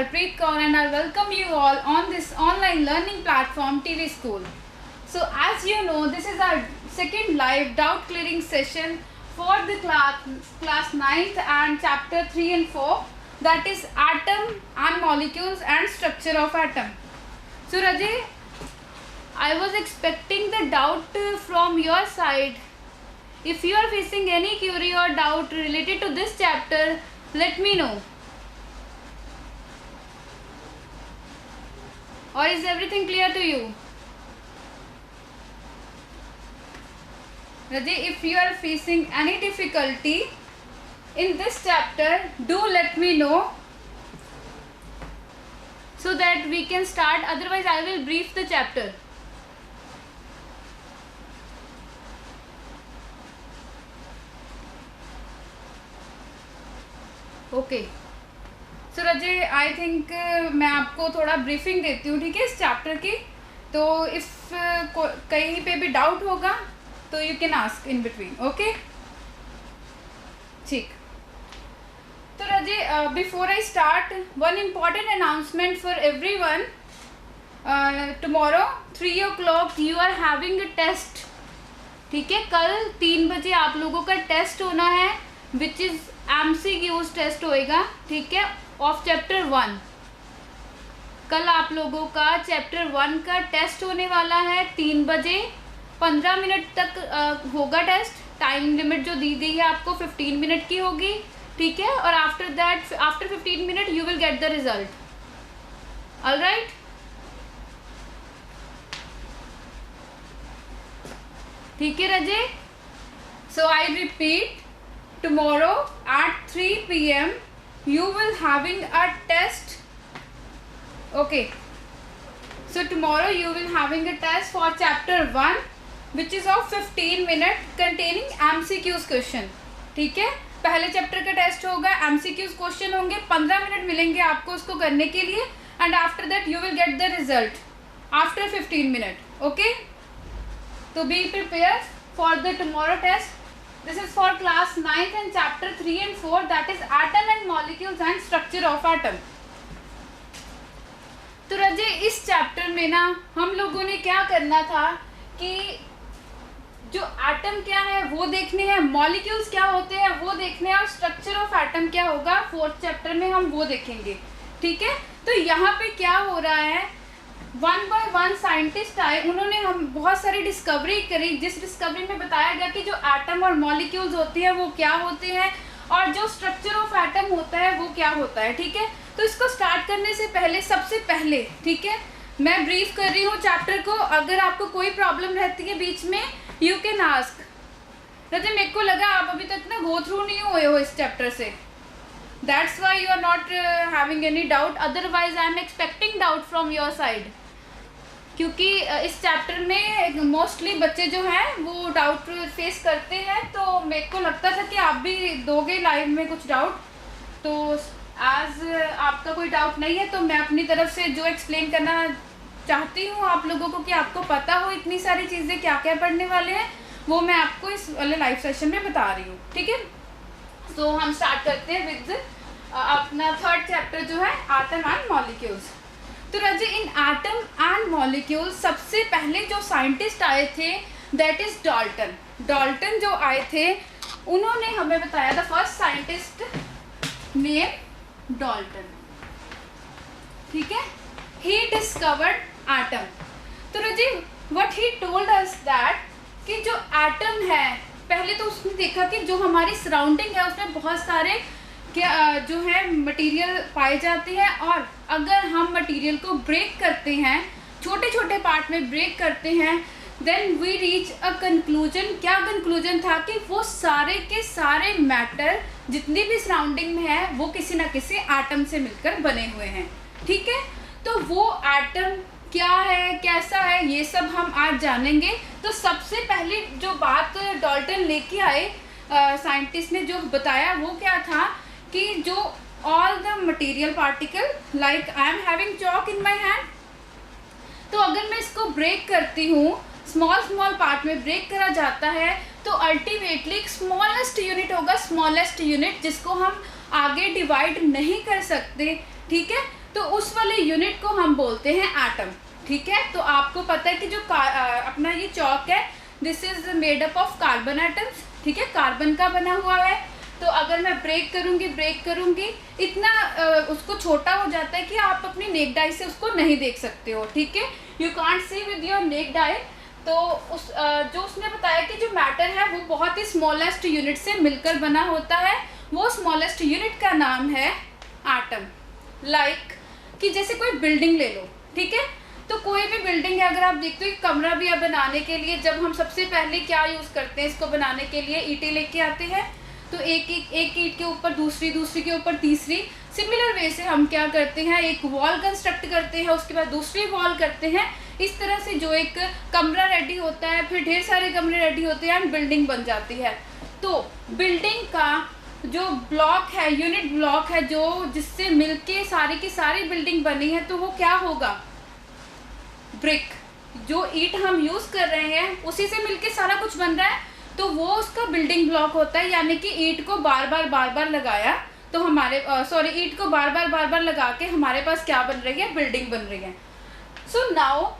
Harpreet Kaur and I welcome you all on this online learning platform TV School. So as you know, this is our second live doubt clearing session for the class 9th and chapter 3 and 4, that is atom and molecules and structure of atom. So Rajay, I was expecting the doubt from your side. If you are facing any query or doubt related to this chapter, let me know. Or is everything clear to you? Rajay, if you are facing any difficulty in this chapter, do let me know so that we can start. Otherwise, I will brief the chapter. Okay so Rajay, I think मैं आपको थोड़ा briefing देती हूँ, ठीक है, इस chapter की. तो इफ़ कहीं पे भी डाउट होगा तो you can ask in between. Okay, ठीक. तो Rajay, before I start, one important announcement for everyone. Tomorrow 3 o'clock you are having a test. ठीक है, कल 3 बजे आप लोगों का टेस्ट होना है, विच इज़ MCQs टेस्ट होएगा. ठीक है, ऑफ चैप्टर 1. कल आप लोगों का चैप्टर 1 का टेस्ट होने वाला है 3 बजे. 15 मिनट तक होगा टेस्ट. टाइम लिमिट जो दी गई है आपको 15 मिनट की होगी. ठीक है, और after that, after 15 minute you will get the result. Alright, ठीक है रजय. सो I repeat, tomorrow at 3 PM you will having a test. Okay, so tomorrow you will having a test for chapter 1 which is of 15 minute containing MCQs question. ठीक है, पहले chapter का test होगा, MCQs question होंगे, 15 minute मिलेंगे आपको उसको करने के लिए, and after that you will get the result after 15 minute. Okay, तो be prepare for the tomorrow test. This is for class 9th and chapter 3 and 4, that is atom and molecules and structure of atom. तो रजय, इस chapter में ना हम लोगों ने क्या करना था कि जो एटम क्या है वो देखने हैं, मॉलिक्यूल्स क्या होते हैं वो देखने हैं, और स्ट्रक्चर ऑफ एटम क्या होगा 4th चैप्टर में हम वो देखेंगे. ठीक है, तो यहाँ पे क्या हो रहा है, 1 by 1 साइंटिस्ट आए, उन्होंने हम बहुत सारी डिस्कवरी करी, जिस डिस्कवरी में बताया गया कि जो एटम और मॉलिक्यूल्स होती हैं वो क्या होते हैं, और जो स्ट्रक्चर ऑफ एटम होता है वो क्या होता है. ठीक है, तो इसको स्टार्ट करने से पहले, सबसे पहले, ठीक है, मैं ब्रीफ कर रही हूँ चैप्टर को. अगर आपको कोई प्रॉब्लम रहती है बीच में, यू कैन आस्क. रजय, मेरे को लगा आप अभी तक ना गो थ्रू नहीं हुए हो इस चैप्टर से, that's why you are not having any doubt. Otherwise I am expecting doubt from your side, क्योंकि इस चैप्टर में मोस्टली बच्चे जो हैं वो डाउट फेस करते हैं. तो मेरे को लगता था कि आप भी दोगे लाइव में कुछ डाउट. तो आज आपका कोई डाउट नहीं है, तो मैं अपनी तरफ से जो एक्सप्लेन करना चाहती हूँ आप लोगों को, कि आपको पता हो इतनी सारी चीज़ें क्या क्या पढ़ने वाले हैं, वो मैं आपको इस वाले लाइव सेशन में बता रही हूँ. ठीक है, तो हम स्टार्ट करते हैं विद अपना 3rd चैप्टर जो है एटम एंड मॉलिक्यूल्स. तो रजय, इन एटम एंड मॉलिक्यूल सबसे पहले जो साइंटिस्ट आए थे दैट इज डाल्टन. डाल्टन जो आए थे उन्होंने हमें बताया, the first scientist name Dalton. ठीक है, ही डिस्कवर्ड एटम. तो Rajay, what he told us that कि जो एटम है, पहले तो उसने देखा कि जो हमारी सराउंडिंग है उसमें बहुत सारे क्या जो है मटेरियल पाए जाते हैं, और अगर हम मटेरियल को ब्रेक करते हैं, छोटे छोटे पार्ट में ब्रेक करते हैं, then we reach a conclusion. क्या कंक्लूजन था कि वो सारे के सारे मैटर जितनी भी सराउंडिंग में है वो किसी ना किसी एटम से मिलकर बने हुए हैं. ठीक है, तो वो एटम क्या है, कैसा है, ये सब हम आज जानेंगे. तो सबसे पहले जो बात डाल्टन लेके आए, साइंटिस्ट ने जो बताया वो क्या था कि जो all the material particle, like I am having chalk in my hand, तो अगर मैं इसको ब्रेक करती हूँ, स्मॉल स्मॉल पार्ट में ब्रेक करा जाता है, तो अल्टीमेटली स्मॉलेस्ट यूनिट होगा, स्मॉलेस्ट यूनिट जिसको हम आगे डिवाइड नहीं कर सकते. ठीक है, तो उस वाले यूनिट को हम बोलते हैं एटम। ठीक है, तो आपको पता है कि जो अपना ये चौक है, this is made up of carbon atoms. ठीक है, कार्बन का बना हुआ है। तो अगर मैं ब्रेक करूंगी इतना उसको छोटा हो जाता है कि आप अपनी नेक्ड आई से उसको नहीं देख सकते हो। ठीक है, you can't see with your necked आई। तो जो उसने बताया कि जो मैटर है वो बहुत ही स्मॉलेस्ट यूनिट से मिलकर बना होता है। वो स्मॉलेस्ट यूनिट का नाम है एटम। लाइक कि जैसे कोई बिल्डिंग ले लो। ठीक है, तो कोई भी बिल्डिंग है, अगर आप देखते हो कमरा भी है बनाने के लिए, जब हम सबसे पहले क्या यूज़ करते हैं इसको बनाने के लिए, ईंटें लेके आते हैं। तो एक ईंट के ऊपर दूसरी, दूसरी के ऊपर तीसरी, सिमिलर वे से हम क्या करते हैं, एक वॉल कंस्ट्रक्ट करते हैं, उसके बाद दूसरी वॉल करते हैं। इस तरह से जो एक कमरा रेडी होता है, फिर ढेर सारे कमरे रेडी होते हैं एंड बिल्डिंग बन जाती है। तो बिल्डिंग का जो ब्लॉक है, यूनिट ब्लॉक है, जो जिससे मिलके सारी की सारी बिल्डिंग बनी है, तो वो क्या होगा, ब्रिक। जो ईंट हम यूज़ कर रहे हैं उसी से मिलके सारा कुछ बन रहा है, तो वो उसका बिल्डिंग ब्लॉक होता है। यानी कि ईंट को बार बार लगाया तो हमारे ईंट को बार बार लगा के हमारे पास क्या बन रही है, बिल्डिंग बन रही है। सो नाउ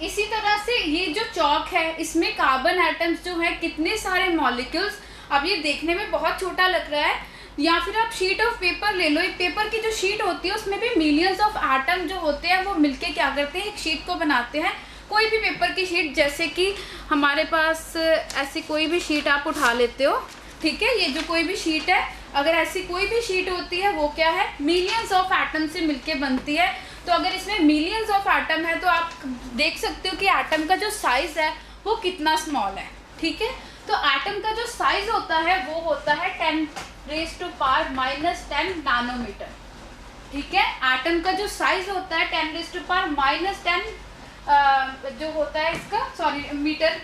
इसी तरह से ये जो चौक है, इसमें कार्बन एटम्स जो है, कितने सारे मॉलिक्यूल्स। अब ये देखने में बहुत छोटा लग रहा है, या फिर आप शीट ऑफ पेपर ले लो। एक पेपर की जो शीट होती है उसमें भी मिलियंस ऑफ एटम जो होते हैं वो मिलके क्या करते हैं, एक शीट को बनाते हैं। कोई भी पेपर की शीट, जैसे कि हमारे पास ऐसी कोई भी शीट आप उठा लेते हो। ठीक है, ये जो कोई भी शीट है, अगर ऐसी कोई भी शीट होती है वो क्या है, मिलियंस ऑफ एटम से मिलके बनती है। तो अगर इसमें मिलियंस ऑफ एटम है तो आप देख सकते हो कि एटम का जो साइज है वो कितना स्मॉल है। ठीक है, तो एटम का जो साइज होता है वो होता है 10⁻⁻10 नैनोमीटर। ठीक है, एटम का जो साइज होता है 10⁻⁻10 जो होता है इसका मीटर,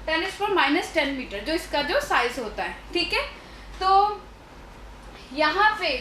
10⁻⁻10 मीटर जो इसका जो साइज होता है। ठीक है, तो यहाँ पे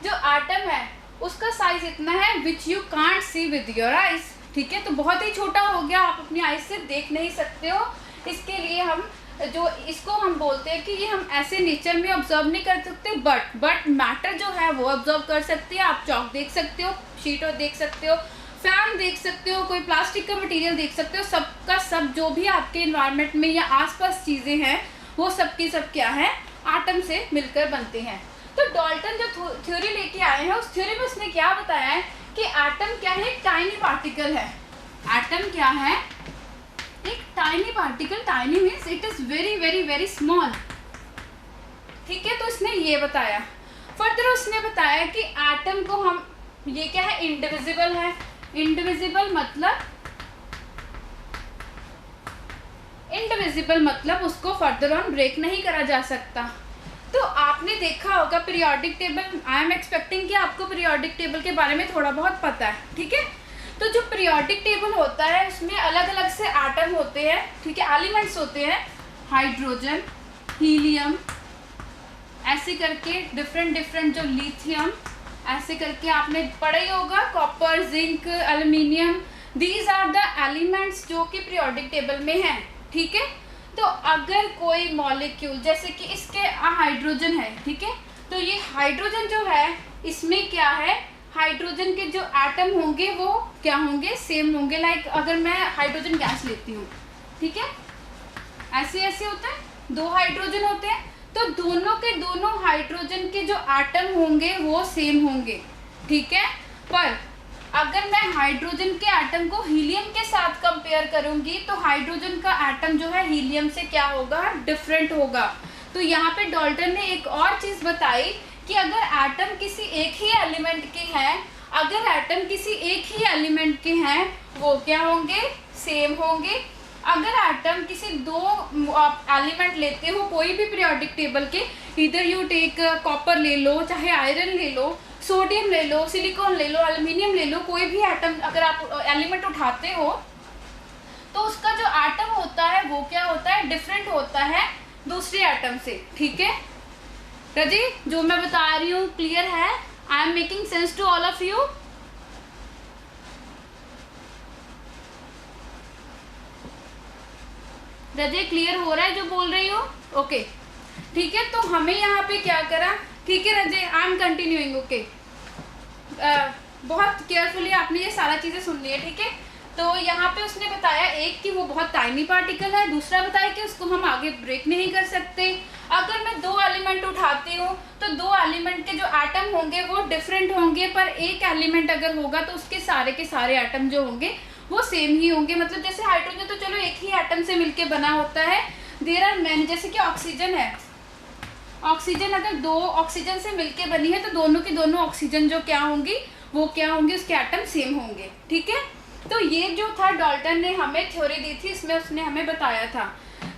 जो एटम है उसका साइज इतना है which you can't see with your eyes. ठीक है, तो बहुत ही छोटा हो गया, आप अपनी आइज से देख नहीं सकते हो। इसके लिए हम जो इसको हम बोलते हैं कि ये हम ऐसे नेचर में ऑब्जर्व नहीं कर सकते, बट मैटर जो है वो ऑब्जर्व कर सकते हैं। आप चौक देख सकते हो, शीट देख सकते हो, फैन देख सकते हो, कोई प्लास्टिक का मटेरियल देख सकते हो। सबका सब जो भी आपके इन्वायरमेंट में या आसपास चीज़ें हैं वो सब की सब क्या है, एटम से मिलकर बनते हैं। तो डाल्टन जो थ्योरी लेके आए हैं उस थ्योरी में उसने क्या बताया है कि एटम क्या है, एक टाइनी पार्टिकल है। एटम क्या है, एक tiny particle. Tiny means it is very very very small. ठीक है, तो इसने ये बताया। फर्दर उसने बताया कि एटम को हम ये क्या है, इंडिविजिबल है। इंडिविजिबल मतलब उसको फर्दर ऑन ब्रेक नहीं करा जा सकता। तो आपने देखा होगा periodic table, I am expecting कि आपको पीरियोडिक टेबल के बारे में थोड़ा बहुत पता है। ठीक है, तो जो पीरियोडिक टेबल होता है उसमें अलग अलग से एटम होते हैं। ठीक है, एलिमेंट्स होते हैं, हाइड्रोजन, हीलियम, ऐसे करके डिफरेंट जो लिथियम, ऐसे करके आपने पढ़ा ही होगा, copper, zinc, aluminium, these are the elements जो कि पीरियोडिक टेबल में हैं। ठीक है, तो अगर कोई मॉलिक्यूल, जैसे कि इसके हाइड्रोजन है, ठीक है, तो ये हाइड्रोजन जो है इसमें क्या है, हाइड्रोजन के जो एटम होंगे वो क्या होंगे, सेम होंगे। लाइक अगर मैं हाइड्रोजन गैस लेती हूँ, ठीक है, ऐसे ऐसे होता है, दो हाइड्रोजन होते हैं, तो दोनों के दोनों हाइड्रोजन के जो एटम होंगे वो सेम होंगे। ठीक है, पर अगर मैं हाइड्रोजन के एटम को हीलियम के साथ कंपेयर करूंगी तो हाइड्रोजन का एटम जो है हीलियम से क्या होगा, डिफरेंट होगा। तो यहाँ पे डाल्टन ने एक और चीज़ बताई कि अगर एटम किसी एक ही एलिमेंट के हैं, अगर एटम किसी एक ही एलिमेंट के हैं वो क्या होंगे, सेम होंगे। अगर एटम किसी दो एलिमेंट लेते हो कोई भी पीरियोडिक टेबल के, इधर यू टेक कॉपर ले लो, चाहे आयरन ले लो, सोडियम ले लो, सिलिकॉन ले लो, एल्यूमिनियम ले लो, कोई भी एटम अगर आप एलिमेंट उठाते हो तो उसका जो एटम होता है वो क्या होता है, डिफरेंट होता है दूसरे एटम से। ठीक है रजी, जो मैं बता रही हूँ क्लियर है? I am making sense to all of you? Raje clear हो रहा है जो बोल रही हो? ओके ठीक है, तो हमें यहाँ पे क्या करा, ठीक है रजे, आई एम कंटिन्यूइंग। ओके बहुत केयरफुली आपने ये सारा चीज़ें सुन ली है, ठीक है। तो यहाँ पे उसने बताया एक कि वो बहुत टाइनी पार्टिकल है, दूसरा बताया कि उसको हम आगे ब्रेक नहीं कर सकते। अगर मैं दो एलिमेंट उठाती हूँ तो दो एलिमेंट के जो एटम होंगे वो डिफरेंट होंगे, पर एक एलिमेंट अगर होगा तो उसके सारे के सारे एटम जो होंगे वो सेम ही होंगे। मतलब जैसे हाइड्रोजन तो चलो एक ही एटम से मिलके बना होता है, देयर आर मैनी, जैसे कि ऑक्सीजन है, ऑक्सीजन अगर दो ऑक्सीजन से मिलके बनी है तो दोनों की दोनों ऑक्सीजन जो क्या होंगी वो क्या होंगे, उसके एटम सेम होंगे, ठीक है। तो ये जो था डाल्टन ने हमें थ्योरी दी थी, इसमें उसने हमें बताया था।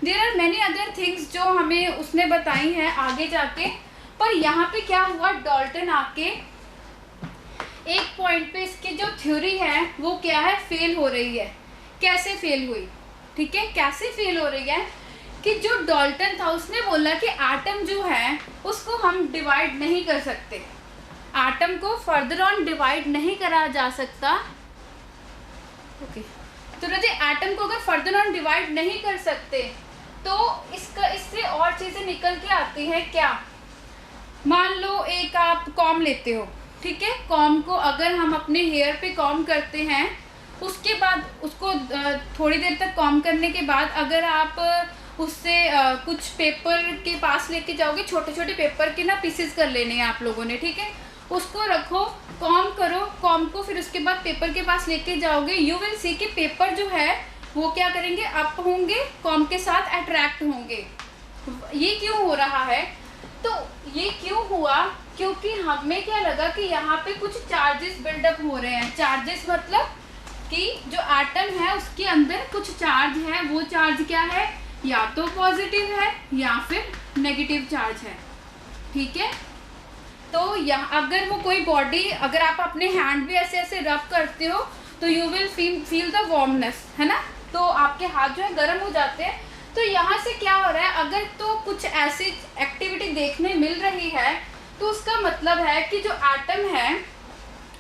There are many other things जो हमें उसने बताई हैं आगे जाके, पर यहाँ पे क्या हुआ, डाल्टन आके एक पॉइंट पे इसकी जो थ्योरी है वो क्या है, फेल हो रही है। कैसे फेल हुई, ठीक है, कैसे फेल हो रही है कि जो डाल्टन था उसने बोला कि एटम जो है उसको हम डिवाइड नहीं कर सकते, एटम को फर्दर ऑन डिवाइड नहीं करा जा सकता। ओके तो रजे एटम को अगर फर्दर ऑन डिवाइड नहीं कर सकते तो इससे और चीज़ें निकल के आती हैं क्या। मान लो एक आप कॉम लेते हो, ठीक है, कॉम को अगर हम अपने हेयर पे कॉम करते हैं, उसके बाद उसको थोड़ी देर तक कॉम करने के बाद अगर आप उससे कुछ पेपर के पास लेके जाओगे, छोटे छोटे पेपर के ना पीसेस कर लेने हैं आप लोगों ने, ठीक है, उसको रखो, कॉम करो, कॉम को फिर उसके बाद पेपर के पास लेके जाओगे, यू विल सी कि पेपर जो है वो क्या करेंगे, अप होंगे, कॉम के साथ अट्रैक्ट होंगे। ये क्यों हो रहा है, तो ये क्यों हुआ, क्योंकि हमें क्या लगा कि यहाँ पे कुछ चार्जेस बिल्डअप हो रहे हैं। चार्जेस मतलब कि जो एटम है उसके अंदर कुछ चार्ज है, वो चार्ज क्या है, या तो पॉजिटिव है या फिर नेगेटिव चार्ज है, ठीक है। तो यहाँ अगर वो कोई बॉडी, अगर आप अपने हैंड भी ऐसे ऐसे रब करते हो तो you will feel the warmness, है ना, तो आपके हाथ जो है गर्म हो जाते हैं। तो यहाँ से क्या हो रहा है, अगर तो कुछ ऐसी एक्टिविटी देखने मिल रही है तो उसका मतलब है कि जो एटम है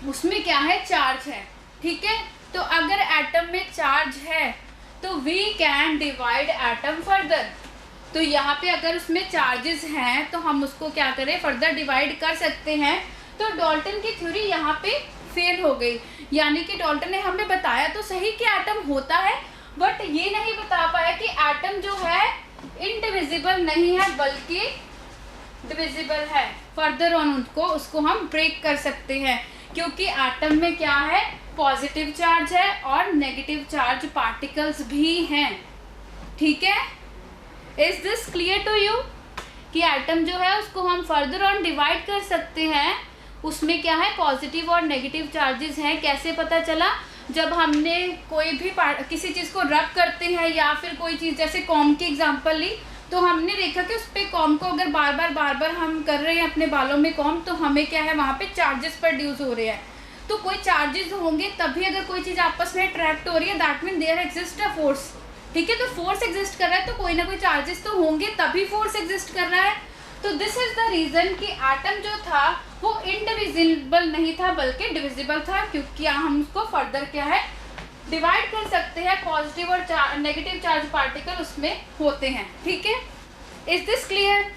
उसमें क्या है, चार्ज है, ठीक है। तो अगर एटम में चार्ज है तो we can divide atom further. तो यहाँ पे अगर उसमें चार्जेस हैं तो हम उसको क्या करें, फर्दर डिवाइड कर सकते हैं। तो डाल्टन की थ्योरी यहाँ पे फेल हो गई, यानी कि डाल्टन ने हमें बताया तो सही कि एटम होता है, बट ये नहीं बता पाया कि एटम जो है इनडिविजिबल नहीं है बल्कि डिविजिबल है। फर्दर ऑन उसको हम ब्रेक कर सकते हैं, क्योंकि एटम में क्या है, पॉजिटिव चार्ज है और नेगेटिव चार्ज पार्टिकल्स भी हैं, ठीक है। Is this clear to you कि एटम जो है उसको हम फर्दर ऑन डिवाइड कर सकते हैं, उसमें क्या है, पॉजिटिव और नेगेटिव चार्जेस हैं। कैसे पता चला, जब हमने कोई भी किसी चीज़ को रब करते हैं या फिर कोई चीज़, जैसे कॉम की एग्जांपल ली, तो हमने देखा कि उस पर कॉम को अगर बार बार हम कर रहे हैं अपने बालों में कॉम, तो हमें क्या है, वहाँ पे चार्जेस प्रोड्यूस हो रहे हैं। तो कोई चार्जेस होंगे तभी अगर कोई चीज़ आपस में अट्रैक्ट हो रही है, that mean there exist a force, ठीक है। तो फोर्स एग्जिस्ट कर रहा है तो कोई ना कोई चार्जेस तो होंगे तभी फोर्स एग्जिस्ट कर रहा है। तो दिस इज द रीज़न कि एटम जो था वो इनडिविजिबल नहीं था बल्कि डिविजिबल था, क्योंकि हम उसको फर्दर क्या है, डिवाइड कर सकते हैं। पॉजिटिव और नेगेटिव चार्ज पार्टिकल उसमें होते हैं, ठीक है। Is this clear.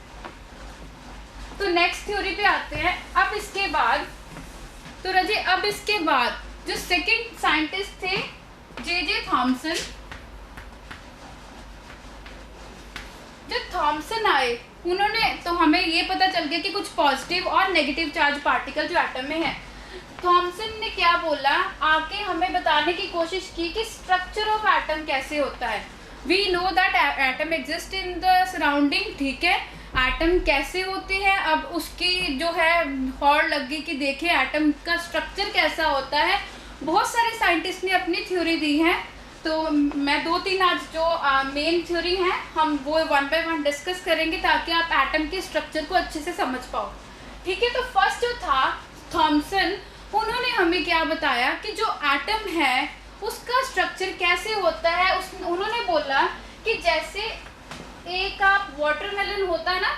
तो नेक्स्ट थ्योरी पे आते हैं। अब इसके बाद तो रजे, अब इसके बाद जो सेकंड साइंटिस्ट थे जे थॉमसन, जब थॉमसन आए उन्होंने, तो हमें ये पता चल गया कि कुछ पॉजिटिव और नेगेटिव चार्ज पार्टिकल जो एटम में है। थॉमसन ने क्या बोला, आके हमें बताने की कोशिश की कि स्ट्रक्चर ऑफ एटम कैसे होता है। We know that atom exist in the surrounding, ठीक है, एटम कैसे होते हैं। अब उसकी जो है हौड़ लग गई कि देखें एटम का स्ट्रक्चर कैसा होता है। बहुत सारे साइंटिस्ट ने अपनी थ्योरी दी है, तो मैं दो तीन आज जो मेन थ्योरी हैं हम वो वन बाय वन डिस्कस करेंगे ताकि आप एटम के स्ट्रक्चर को अच्छे से समझ पाओ, ठीक है। तो फर्स्ट जो था थॉमसन, उन्होंने हमें क्या बताया कि जो एटम है उसका स्ट्रक्चर कैसे होता है। उन्होंने बोला कि जैसे एक आप वाटरमेलन होता है ना,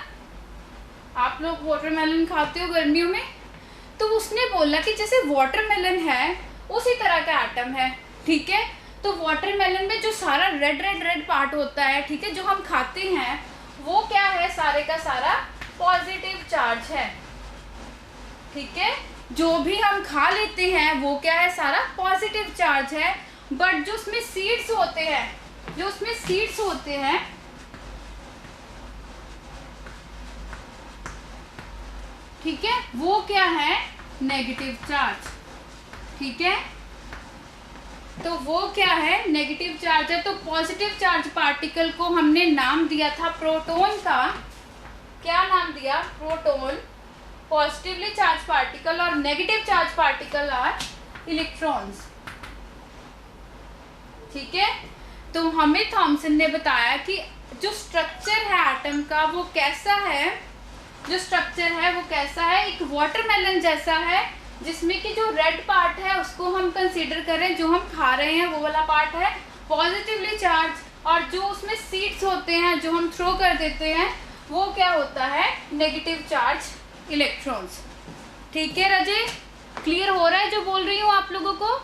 आप लोग वाटरमेलन खाते हो गर्मियों में, तो उसने बोला कि जैसे वाटरमेलन है उसी तरह का एटम है, ठीक है। तो वाटरमेलन में जो सारा रेड पार्ट होता है, ठीक है, जो हम खाते हैं, वो क्या है, सारे का सारा पॉजिटिव चार्ज है, ठीक है। जो भी हम खा लेते हैं वो क्या है, सारा पॉजिटिव चार्ज है। बट जो उसमें सीड्स होते हैं, जो उसमें सीड्स होते हैं, ठीक है, वो क्या है, नेगेटिव चार्ज। ठीक है, तो वो क्या है, नेगेटिव चार्ज है। तो पॉजिटिव चार्ज पार्टिकल को हमने नाम दिया था प्रोटॉन का। क्या नाम दिया, प्रोटॉन। पॉजिटिवली चार्ज पार्टिकल और negative charge particle are electrons. ठीक है, तो हमें थॉमसन ने बताया कि जो स्ट्रक्चर है एटम का वो कैसा है, जो स्ट्रक्चर है वो कैसा है, एक वाटरमेलन जैसा है, जिसमें कि जो रेड पार्ट है उसको हम कंसीडर करें, जो हम खा रहे हैं वो वाला पार्ट है पॉजिटिवली चार्ज, और जो उसमें सीड्स होते हैं जो हम थ्रो कर देते हैं वो क्या होता है, नेगेटिव चार्ज इलेक्ट्रॉन्स। ठीक है रजे, क्लियर हो रहा है जो बोल रही हूँ आप लोगों को?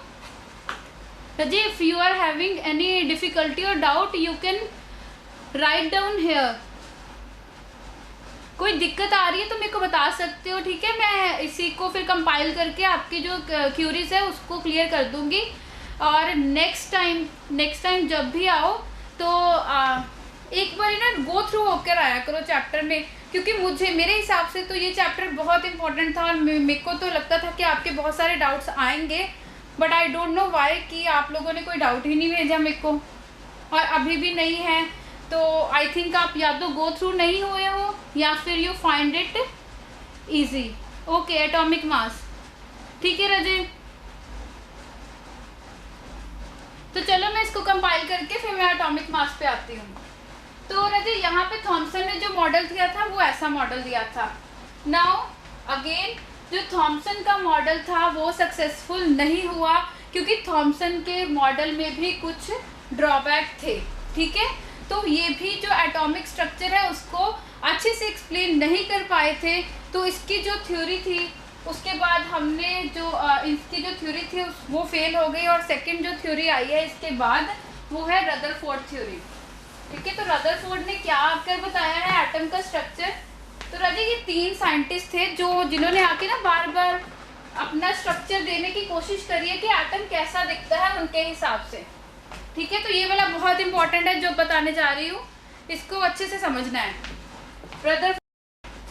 Rajay, if you are having any difficulty or doubt you can write down here. कोई दिक्कत आ रही है तो मेरे को बता सकते हो, ठीक है, मैं इसी को फिर कंपाइल करके आपकी जो क्यूरीज है उसको क्लियर कर दूंगी। और नेक्स्ट टाइम जब भी आओ तो एक बार ना गो थ्रू होकर आया करो चैप्टर में, क्योंकि मेरे हिसाब से तो ये चैप्टर बहुत इंपॉर्टेंट था और मेरे को तो लगता था कि आपके बहुत सारे डाउट्स आएंगे, but I don't know why कि आप लोगों ने कोई डाउट ही नहीं भेजा मेरे को, और अभी भी नहीं है। तो आई थिंक आप या तो गो थ्रू नहीं हुए हो या फिर you find it easy. Okay, atomic mass, ठीक है रजे। तो चलो मैं इसको कंपाइल करके फिर मैं एटॉमिक मास पे आती हूँ। तो रजे यहाँ पे थॉमसन ने जो मॉडल दिया था वो ऐसा मॉडल दिया था। नाउ अगेन जो थॉमसन का मॉडल था वो सक्सेसफुल नहीं हुआ, क्योंकि थॉमसन के मॉडल में भी कुछ ड्रॉबैक थे। ठीक है, तो ये भी जो एटॉमिक स्ट्रक्चर है उसको अच्छे से एक्सप्लेन नहीं कर पाए थे। तो इसकी जो थ्योरी थी उसके बाद हमने जो इसकी जो थ्योरी थी वो फेल हो गई, और सेकंड जो थ्योरी आई है इसके बाद वो है रदरफोर्ड थ्योरी। ठीक है, तो रदरफोर्ड ने क्या आकर बताया है एटम का स्ट्रक्चर। तो राजा ये 3 साइंटिस्ट थे जिन्होंने आके ना बार बार अपना स्ट्रक्चर देने की कोशिश करी है कि एटम कैसा दिखता है उनके हिसाब से। ठीक है, तो ये वाला बहुत इंपॉर्टेंट है जो बताने जा रही हूँ, इसको अच्छे से समझना है।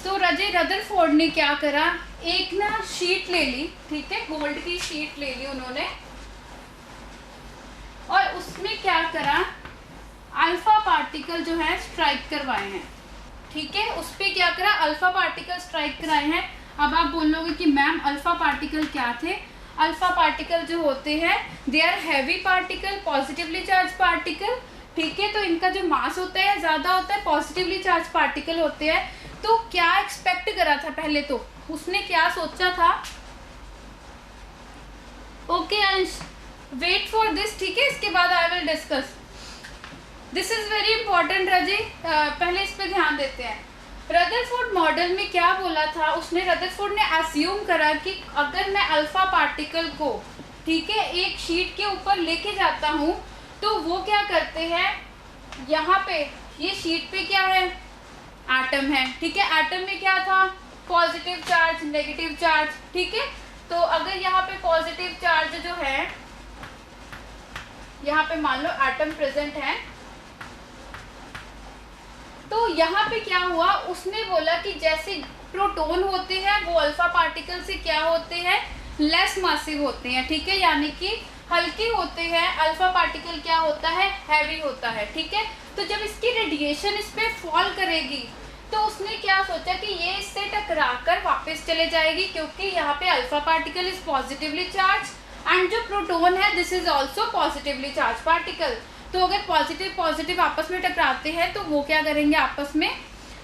तो रदरफोर्ड ने क्या करा, एक ना शीट ले ली, ठीक है, गोल्ड की शीट ले ली उन्होंने, और उसमें क्या करा, अल्फा पार्टिकल जो है स्ट्राइक करवाए हैं। ठीक है, उस पर क्या करा, अल्फा पार्टिकल स्ट्राइक कराए हैं। अब आप बोलोगे कि मैम अल्फा पार्टिकल क्या थे। अल्फा पार्टिकल जो होते हैं they are heavy particle, positively charge particle. ठीक है, तो इनका जो मास होता है ज़्यादा होता है, पॉजिटिवली चार्ज पार्टिकल होते हैं। तो क्या एक्सपेक्ट करा था, पहले तो उसने क्या सोचा था, ओके अंश वेट फॉर दिस, ठीक है, इसके बाद I will discuss, this is very important रजे, पहले इस पे ध्यान देते हैं। रदरफोर्ड मॉडल में क्या बोला था उसने, रदरफोर्ड ने अस्यूम करा कि अगर मैं अल्फा पार्टिकल को, ठीक है, एक शीट के ऊपर लेके जाता हूँ तो वो क्या करते हैं, यहाँ पे ये शीट पे क्या है, एटम है। ठीक है, एटम में क्या था, पॉजिटिव चार्ज, नेगेटिव चार्ज। ठीक है, तो अगर यहाँ पे पॉजिटिव चार्ज जो है, यहाँ पे मान लो एटम प्रेजेंट है, तो यहाँ पे क्या हुआ, उसने बोला कि जैसे प्रोटॉन होते हैं वो अल्फा पार्टिकल से क्या होते हैं, लेस मासिव होते हैं। ठीक है, यानी कि हल्के होते हैं, अल्फा पार्टिकल क्या होता है, हैवी होता है। ठीक है, तो जब इसकी रेडिएशन इस पे फॉल करेगी तो उसने क्या सोचा कि ये इससे टकराकर वापस चले जाएगी, क्योंकि यहाँ पे alpha particle is positively charge and जो प्रोटॉन है this is also positively charge particle. तो अगर पॉजिटिव पॉजिटिव आपस में टकराते हैं तो वो क्या करेंगे, आपस में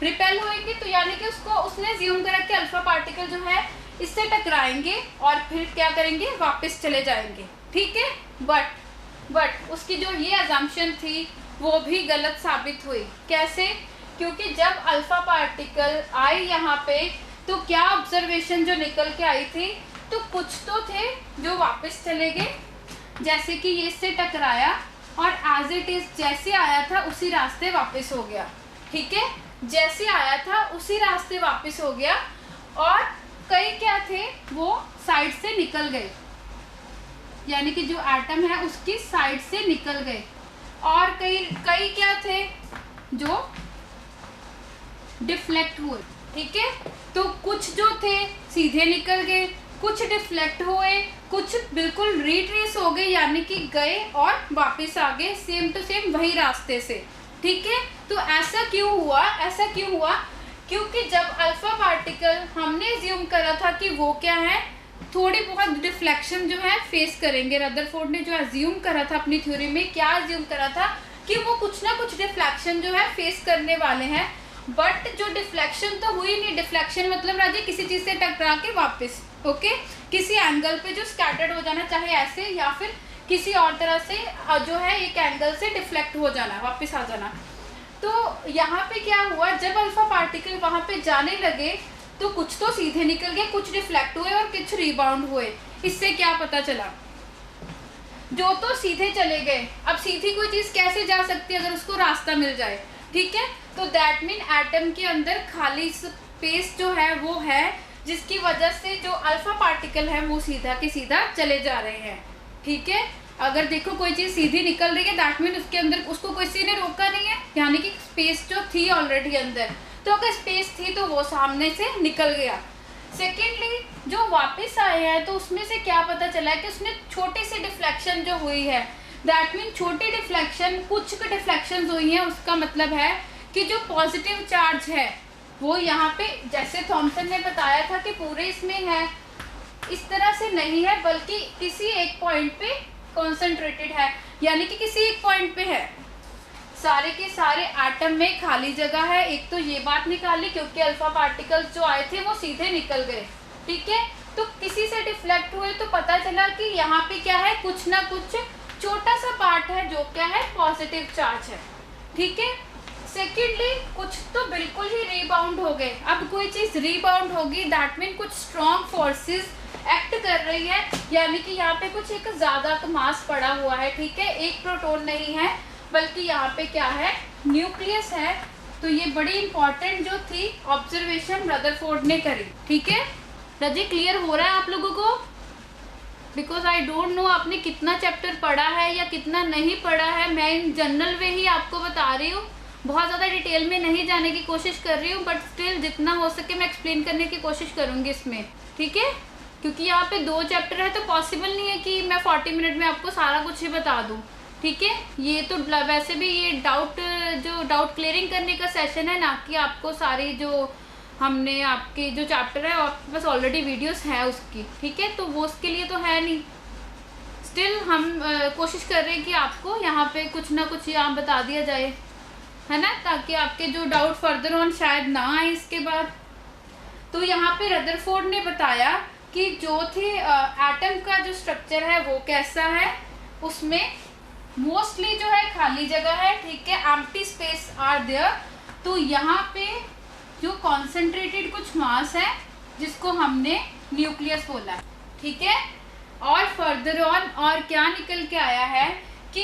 रिपेल होएंगे। तो यानी कि उसने ज्यूम करा कि अल्फा पार्टिकल जो है इससे टकराएंगे और फिर क्या करेंगे, वापस चले जाएंगे। ठीक है, बट उसकी जो ये अजम्पशन थी वो भी गलत साबित हुई। कैसे, क्योंकि जब अल्फा पार्टिकल आई यहाँ पे तो क्या ऑब्जर्वेशन जो निकल के आई थी, तो कुछ तो थे जो वापस चले गए, जैसे कि ये इससे टकराया और एज इट इज जैसे आया था उसी रास्ते वापस हो गया। ठीक है, जैसे आया था उसी रास्ते वापस हो गया, और कई क्या थे, वो साइड से निकल गए, यानी कि जो एटम है उसकी साइड से निकल गए, और कई क्या थे जो डिफ्लेक्ट हुए। ठीक है, तो कुछ जो थे सीधे निकल गए, कुछ डिफ्लेक्ट हुए, कुछ बिल्कुल रिट्रेस हो गए, यानी कि गए और वापस आ गए सेम टू सेम वही रास्ते से। ठीक है, तो ऐसा क्यों हुआ? क्योंकि जब अल्फा पार्टिकल हमने अज्यूम करा था कि वो क्या है, थोड़ी बहुत डिफ्लेक्शन जो है फेस करेंगे। रदरफोर्ड ने जो अज्यूम करा था अपनी थ्योरी में, क्या अज्यूम करा था कि वो कुछ ना कुछ डिफ्लेक्शन जो है फेस करने वाले हैं, बट जो डिफ्लेक्शन तो हुई नहीं। डिफ्लेक्शन मतलब राजे किसी चीज़ से टकरा के वापस, ओके, किसी एंगल पे जो स्कैटर्ड हो जाना, चाहे ऐसे या फिर किसी और तरह से जो है एक एंगल से डिफ्लेक्ट हो जाना, वापस आ जाना। तो यहाँ पे क्या हुआ, जब अल्फा पार्टिकल वहाँ पे जाने लगे तो कुछ तो सीधे निकल गए, कुछ रिफ्लेक्ट हुए और कुछ रिबाउंड हुए। इससे क्या पता चला, जो तो सीधे चले गए। अब सीधी कोई चीज़ कैसे जा सकती है अगर उसको रास्ता मिल जाए। ठीक है, तो दैट मीन एटम के अंदर खाली स्पेस जो है वो है, जिसकी वजह से जो अल्फा पार्टिकल है वो सीधा के सीधा चले जा रहे हैं। ठीक है, अगर देखो कोई चीज़ सीधी निकल रही है दैट मीन उसके अंदर उसको किसी ने रोका नहीं है, यानी कि स्पेस जो थी ऑलरेडी अंदर, तो अगर स्पेस थी तो वो सामने से निकल गया। सेकेंडली जो वापस आए हैं तो उसमें से क्या पता चला है कि उसमें छोटी सी डिफ्लेक्शन जो हुई है, दैट मीन छोटी डिफ्लेक्शन, कुछ डिफ्लेक्शन हुई हैं, उसका मतलब है कि जो पॉजिटिव चार्ज है वो यहाँ पे, जैसे थॉमसन ने बताया था कि पूरे इसमें है, इस तरह से नहीं है, बल्कि किसी एक पॉइंट पे कॉन्सेंट्रेटेड है, यानी कि किसी एक पॉइंट पे है। सारे के सारे एटम में खाली जगह है। एक तो ये बात निकाली क्योंकि अल्फा पार्टिकल्स जो आए थे वो सीधे निकल गए। ठीक है, तो किसी से डिफ्लेक्ट हुए तो पता चला कि यहाँ पे क्या है, कुछ ना कुछ छोटा सा पार्ट है जो क्या है, पॉजिटिव चार्ज है। ठीक है, सेकेंडली कुछ तो बिल्कुल ही रीबाउंड हो गए। अब कोई चीज़ रीबाउंड होगी दैट मीन कुछ स्ट्रॉन्ग फोर्सेस एक्ट कर रही है, यानी कि यहाँ पे कुछ एक ज़्यादा मास पड़ा हुआ है। ठीक है, एक प्रोटॉन नहीं है बल्कि यहाँ पे क्या है, न्यूक्लियस है। तो ये बड़ी इंपॉर्टेंट जो थी ऑब्जर्वेशन रदरफोर्ड ने करी। ठीक है रजी, क्लियर हो रहा है आप लोगों को? बिकॉज आई डोंट नो आपने कितना चैप्टर पढ़ा है या कितना नहीं पढ़ा है। मैं इन जनरल वे ही आपको बता रही हूँ, बहुत ज़्यादा डिटेल में नहीं जाने की कोशिश कर रही हूँ, बट स्टिल जितना हो सके मैं एक्सप्लेन करने की कोशिश करूँगी इसमें। ठीक है, क्योंकि यहाँ पे 2 चैप्टर है तो पॉसिबल नहीं है कि मैं 40 मिनट में आपको सारा कुछ ही बता दूँ। ठीक है, ये तो वैसे भी ये डाउट क्लियरिंग करने का सेशन है, ना कि आपको सारी जो हमने आपके जो चैप्टर है आपके पास ऑलरेडी वीडियोस है उसकी। ठीक है, तो वो उसके लिए तो है नहीं। स्टिल हम कोशिश कर रहे हैं कि आपको यहाँ पे कुछ ना कुछ यहाँ बता दिया जाए, है ना, ताकि आपके जो डाउट फर्दर ऑन शायद ना आए इसके बाद। तो यहाँ पे रदरफोर्ड ने बताया कि जो थे एटम का जो स्ट्रक्चर है वो कैसा है, उसमें मोस्टली जो है खाली जगह है। ठीक है, एम्प्टी स्पेस आर देयर। तो यहाँ पे जो कॉन्सेंट्रेटेड कुछ मास है जिसको हमने न्यूक्लियस बोला। ठीक है, और फर्दर ऑन और क्या निकल के आया है कि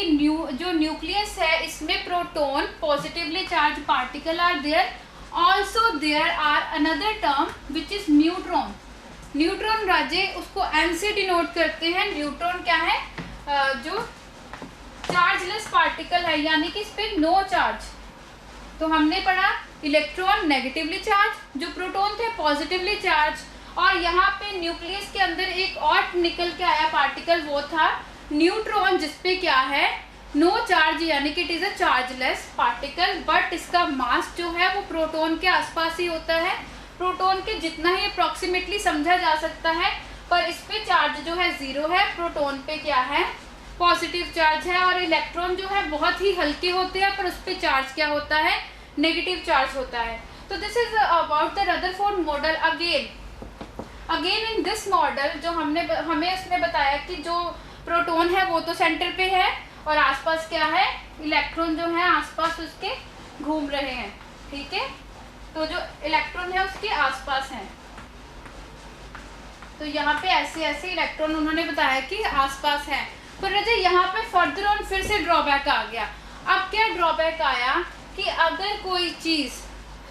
जो न्यूक्लियस है इसमें proton positively charge particle are there, also there are another term which is neutron. Neutron Rajay उसको एन से डिनोट करते हैं। न्यूट्रॉन क्या है, जो चार्जलेस पार्टिकल है, यानी कि इस पे नो चार्ज। तो हमने पढ़ा इलेक्ट्रॉन नेगेटिवली चार्ज, जो प्रोटॉन थे पॉजिटिवली चार्ज, और यहाँ पे न्यूक्लियस के अंदर एक और निकल के आया पार्टिकल, वो था न्यूट्रॉन, जिसपे क्या है, नो चार्ज, यानी कि it is a chargeless particle, but इसका मास जो है वो प्रोटॉन के आसपास ही होता है। प्रोटॉन के जितना ही अप्रॉक्सीमेटली समझा जा सकता है, पर इस पे चार्ज जो है 0 है, प्रोटॉन पे क्या है, पॉजिटिव चार्ज है। और इलेक्ट्रॉन जो है बहुत ही हल्के होते हैं, पर उस पर चार्ज क्या होता है, नेगेटिव चार्ज होता है। तो this is about the Rutherford model. Again in this model जो हमें उसमें बताया कि जो प्रोटॉन है वो तो सेंटर पे है और आसपास क्या है, इलेक्ट्रॉन जो है आसपास उसके घूम रहे हैं। ठीक है, तो जो इलेक्ट्रॉन है उसके आसपास है। तो यहाँ पे ऐसे ऐसे इलेक्ट्रॉन उन्होंने बताया कि आसपास है। पर रजे यहाँ पे फर्दर ऑन फिर से ड्रॉबैक आ गया। अब क्या ड्रॉबैक आया कि अगर कोई चीज़,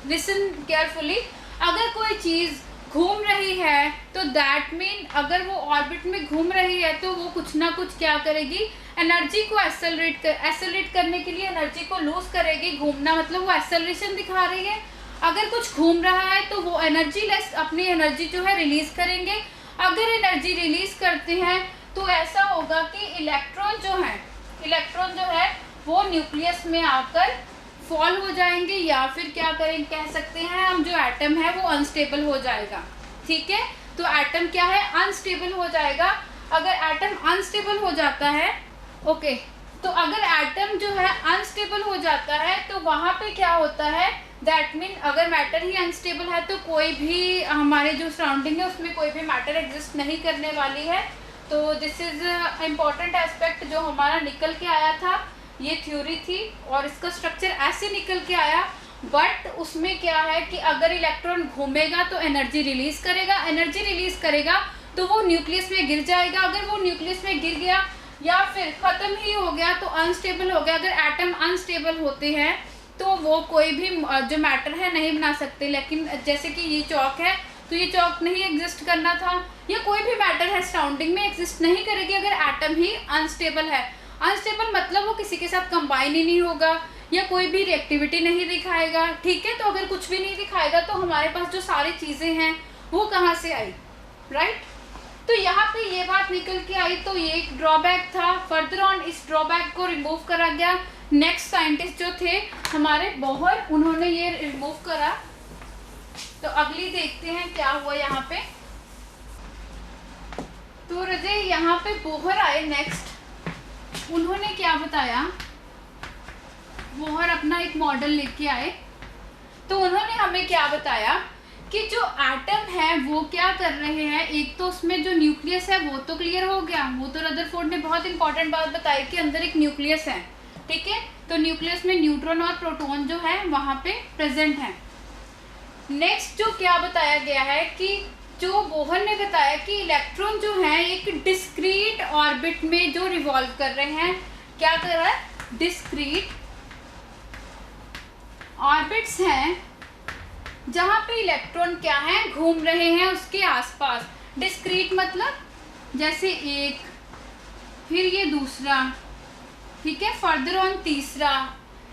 लिसन केयरफुली, अगर कोई चीज़ घूम रही है तो दैट मीन अगर वो ऑर्बिट में घूम रही है तो वो कुछ ना कुछ क्या करेगी, एनर्जी को एक्सेलरेट करने के लिए एनर्जी को लूज करेगी। घूमना मतलब वो एक्सेलरेशन दिखा रही है। अगर कुछ घूम रहा है तो वो एनर्जी लेस अपनी एनर्जी जो है रिलीज करेंगे। अगर एनर्जी रिलीज करते हैं तो ऐसा होगा कि इलेक्ट्रॉन जो है वो न्यूक्लियस में आकर फॉल हो जाएंगे, या फिर क्या करें, कह सकते हैं हम, जो एटम है वो अनस्टेबल हो जाएगा। ठीक है, तो एटम क्या है, अनस्टेबल हो जाएगा। अगर एटम अनस्टेबल हो जाता है, ओके, तो अगर एटम जो है अनस्टेबल हो जाता है तो वहाँ पे क्या होता है, दैट मीन अगर मैटर ही अनस्टेबल है तो कोई भी हमारे जो सराउंडिंग है उसमें कोई भी मैटर एग्जिस्ट नहीं करने वाली है। तो दिस इज इम्पॉर्टेंट एस्पेक्ट जो हमारा निकल के आया था। ये थ्योरी थी और इसका स्ट्रक्चर ऐसे निकल के आया। बट उसमें क्या है कि अगर इलेक्ट्रॉन घूमेगा तो एनर्जी रिलीज करेगा तो वो न्यूक्लियस में गिर जाएगा। अगर वो न्यूक्लियस में गिर गया या फिर ख़त्म ही हो गया तो अनस्टेबल हो गया। अगर एटम अनस्टेबल होते हैं तो वो कोई भी जो मैटर है नहीं बना सकते। लेकिन जैसे कि ये चौक है तो ये चौक नहीं एग्जिस्ट करना था, या कोई भी मैटर है सराउंडिंग में एग्जिस्ट नहीं करेगी अगर एटम ही अनस्टेबल है। अनस्टेबल मतलब वो किसी के साथ कंबाइन ही नहीं होगा या कोई भी रिएक्टिविटी नहीं दिखाएगा। ठीक है, तो अगर कुछ भी नहीं दिखाएगा तो हमारे पास जो सारी चीज़ें हैं वो कहाँ से आई, राइट। तो यहाँ पे ये बात निकल के आई, तो ये एक ड्रॉबैक था। फर्दर ऑन इस ड्रॉबैक को रिमूव करा गया। नेक्स्ट साइंटिस्ट जो थे हमारे बोहर, उन्होंने ये रिमूव करा। तो अगली देखते हैं क्या हुआ यहाँ पे। तो रजे यहाँ पे बोहर आए नेक्स्ट। उन्होंने क्या बताया, बोहर अपना एक मॉडल लेके आए। तो उन्होंने हमें क्या बताया कि जो एटम है वो क्या कर रहे हैं, एक तो उसमें जो न्यूक्लियस है वो तो क्लियर हो गया। वो तो रदरफोर्ड ने बहुत इंपॉर्टेंट बात बताई कि अंदर एक न्यूक्लियस है। ठीक है, तो न्यूक्लियस में न्यूट्रॉन और प्रोटॉन जो है वहाँ पे प्रेजेंट है। नेक्स्ट जो क्या बताया गया है कि जो बोहर ने बताया कि इलेक्ट्रॉन जो है एक डिस्क्रीट ऑर्बिट में जो रिवॉल्व कर रहे हैं। क्या कर रहा है, डिस्क्रीट ऑर्बिट्स हैं जहाँ पे इलेक्ट्रॉन क्या है, घूम रहे हैं उसके आसपास। डिस्क्रीट मतलब जैसे एक, फिर ये दूसरा, ठीक है, फर्दर ऑन तीसरा,